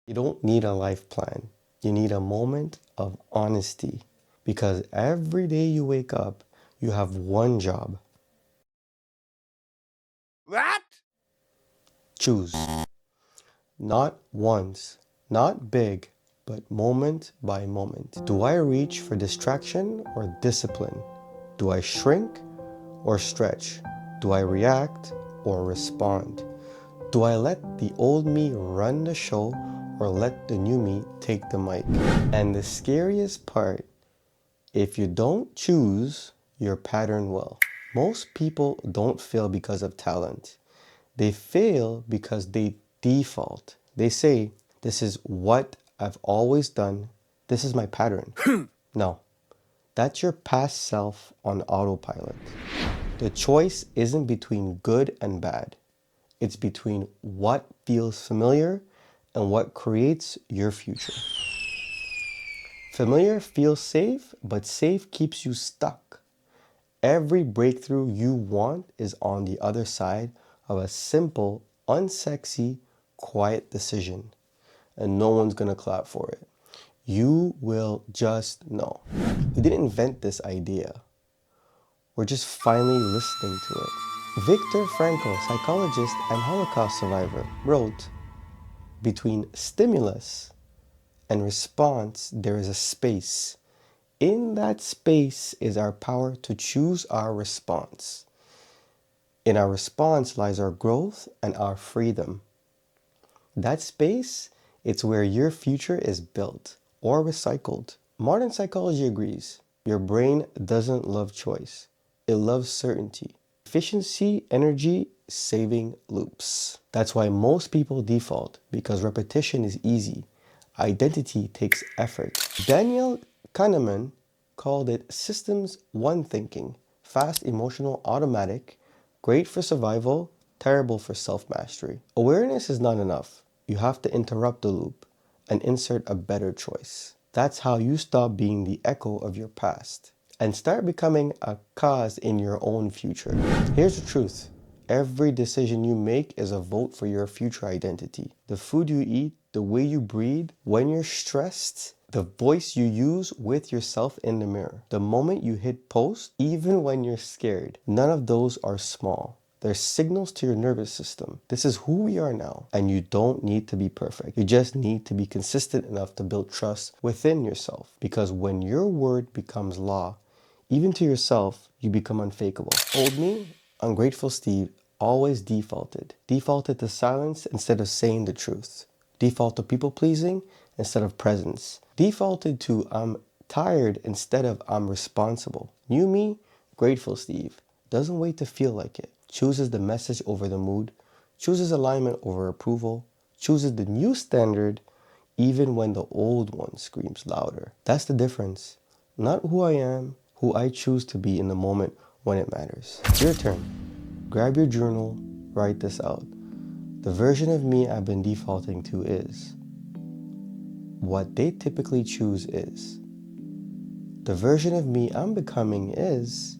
You don't need a life plan. You need a moment of honesty. Because every day you wake up, you have one job. What? Choose. Not once, not big, but moment by moment. Do I reach for distraction or discipline? Do I shrink or stretch? Do I react or respond? Do I let the old me run the show or let the new me take the mic? And the scariest part, if you don't choose, your pattern will. Most people don't fail because of talent. They fail because they default. They say, this is what I've always done. This is my pattern. No, that's your past self on autopilot. The choice isn't between good and bad. It's between what feels familiar and what creates your future. Familiar feels safe, but safe keeps you stuck. Every breakthrough you want is on the other side of a simple, unsexy, quiet decision. And no one's gonna clap for it. You will just know. We didn't invent this idea. We're just finally listening to it. Viktor Frankl, psychologist and Holocaust survivor, wrote, "Between stimulus and response, there is a space. In that space is our power to choose our response. In our response lies our growth and our freedom. That space, it's where your future is built or recycled." Modern psychology agrees. Your brain doesn't love choice. It loves certainty. Efficiency, energy, saving loops. That's why most people default, because repetition is easy. Identity takes effort. Daniel Kahneman called it systems one thinking, fast, emotional, automatic, great for survival, terrible for self-mastery. Awareness is not enough. You have to interrupt the loop and insert a better choice. That's how you stop being the echo of your past and start becoming a cause in your own future. Here's the truth. Every decision you make is a vote for your future identity. The food you eat, the way you breathe, when you're stressed, the voice you use with yourself in the mirror, the moment you hit post, even when you're scared. None of those are small. They're signals to your nervous system. This is who we are now, and you don't need to be perfect. You just need to be consistent enough to build trust within yourself. Because when your word becomes law, even to yourself, you become unfakeable. Old me, ungrateful Steve, always defaulted. Defaulted to silence instead of saying the truth. Default to people pleasing instead of presence. Defaulted to I'm tired instead of I'm responsible. New me, grateful Steve, doesn't wait to feel like it. Chooses the message over the mood. Chooses alignment over approval. Chooses the new standard even when the old one screams louder. That's the difference. Not who I am, who I choose to be in the moment when it matters. Your turn. Grab your journal, write this out. The version of me I've been defaulting to is. What they typically choose is. The version of me I'm becoming is.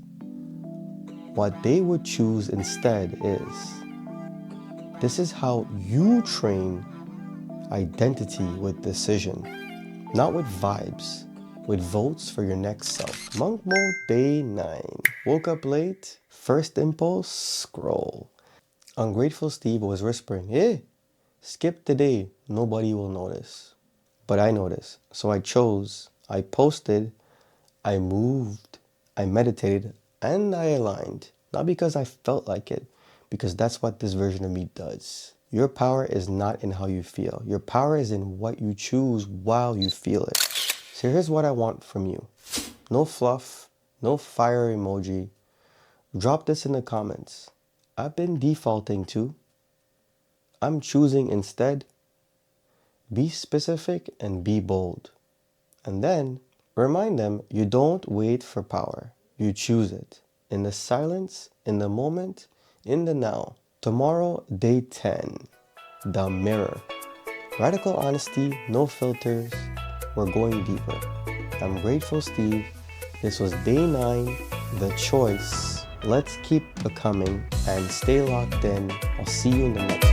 What they would choose instead is. This is how you train identity with decision, not with vibes. With votes for your next self. Monk mode day 9. Woke up late. First impulse, scroll. Ungrateful Steve was whispering, "Hey, skip today. Nobody will notice." But I noticed. So I chose. I posted. I moved. I meditated. And I aligned. Not because I felt like it. Because that's what this version of me does. Your power is not in how you feel. Your power is in what you choose while you feel it. So here's what I want from you. No fluff, no fire emoji. Drop this in the comments. I've been defaulting to. I'm choosing instead. Be specific and be bold. And then remind them you don't wait for power. You choose it. In the silence, in the moment, in the now. Tomorrow, day 10. The mirror. Radical honesty, no filters. We're going deeper. I'm Grateful Steve. This was day 9, The Choice. Let's keep becoming and stay locked in. I'll see you in the next